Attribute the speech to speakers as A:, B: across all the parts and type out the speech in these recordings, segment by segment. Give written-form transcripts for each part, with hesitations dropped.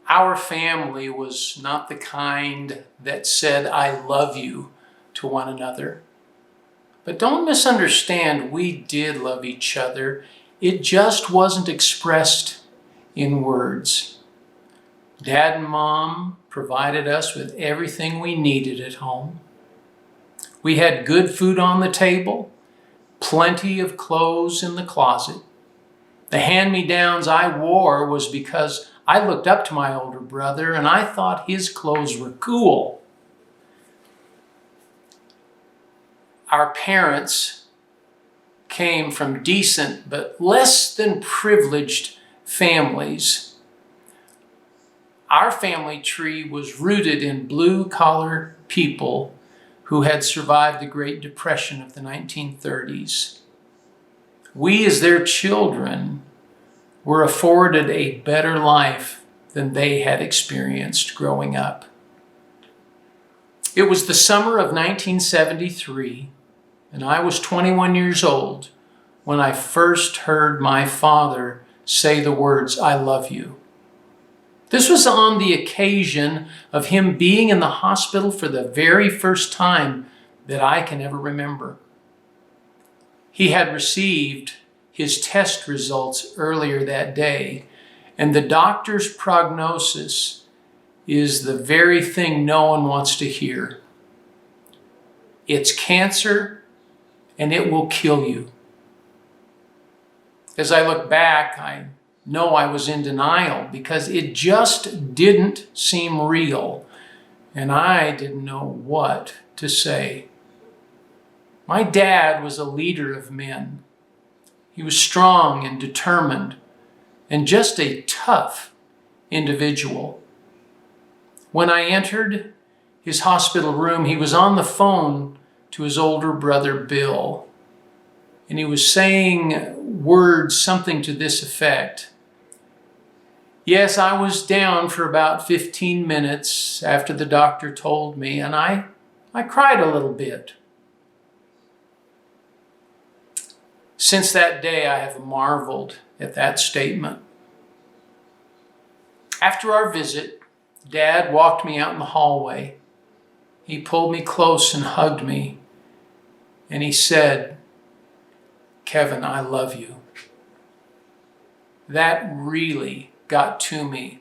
A: Our family was not the kind that said, "I love you," to one another. But don't misunderstand, we did love each other. It just wasn't expressed in words. Dad and Mom provided us with everything we needed at home. We had good food on the table, plenty of clothes in the closet. The hand-me-downs I wore was because I looked up to my older brother and I thought his clothes were cool. Our parents came from decent but less than privileged families. Our family tree was rooted in blue-collar people who had survived the Great Depression of the 1930s. We, as their children, were afforded a better life than they had experienced growing up. It was the summer of 1973, and I was 21 years old when I first heard my father say the words, "I love you." This was on the occasion of him being in the hospital for the very first time that I can ever remember. He had received his test results earlier that day, and the doctor's prognosis is the very thing no one wants to hear. It's cancer, and it will kill you. As I look back, I know I was in denial because it just didn't seem real, and I didn't know what to say. My dad was a leader of men. He was strong and determined and just a tough individual. When I entered his hospital room, he was on the phone to his older brother, Bill, and he was saying words, something to this effect. Yes, I was down for about 15 minutes after the doctor told me, and I cried a little bit. Since that day, I have marveled at that statement. After our visit, Dad walked me out in the hallway. He pulled me close and hugged me, and he said, "Kevin, I love you." That really got to me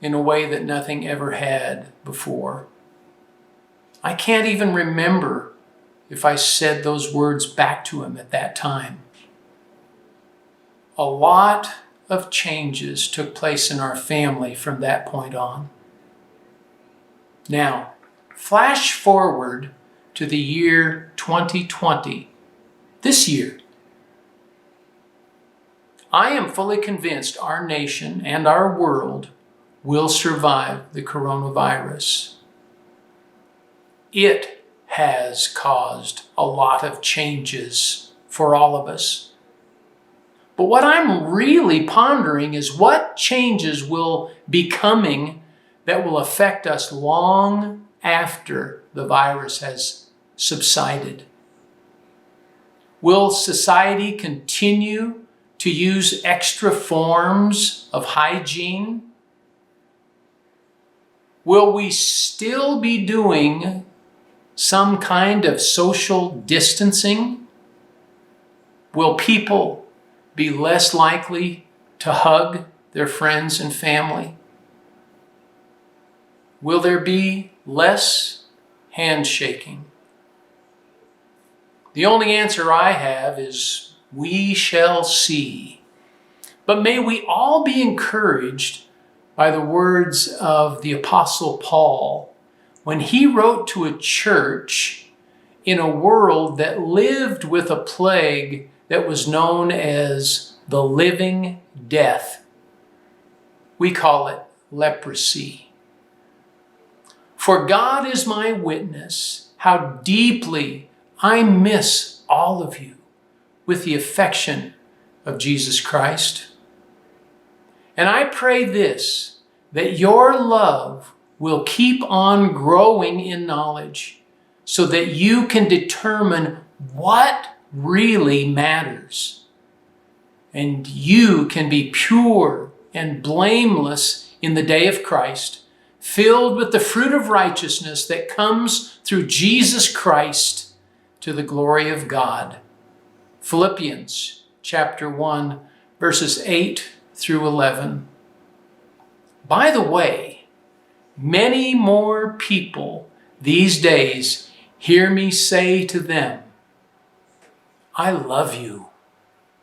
A: in a way that nothing ever had before. I can't even remember if I said those words back to him at that time. A lot of changes took place in our family from that point on. Now, flash forward to the year 2020, this year. I am fully convinced our nation and our world will survive the coronavirus. It has caused a lot of changes for all of us. But what I'm really pondering is what changes will be coming that will affect us long after the virus has subsided. Will society continue to use extra forms of hygiene? Will we still be doing some kind of social distancing? Will people be less likely to hug their friends and family? Will there be less handshaking? The only answer I have is we shall see. But may we all be encouraged by the words of the Apostle Paul when he wrote to a church in a world that lived with a plague that was known as the living death. We call it leprosy. For God is my witness, how deeply I miss all of you with the affection of Jesus Christ. And I pray this, that your love will keep on growing in knowledge so that you can determine what really matters. And you can be pure and blameless in the day of Christ, filled with the fruit of righteousness that comes through Jesus Christ to the glory of God. Philippians chapter 1, verses 8 through 11. By the way, many more people these days hear me say to them, I love you.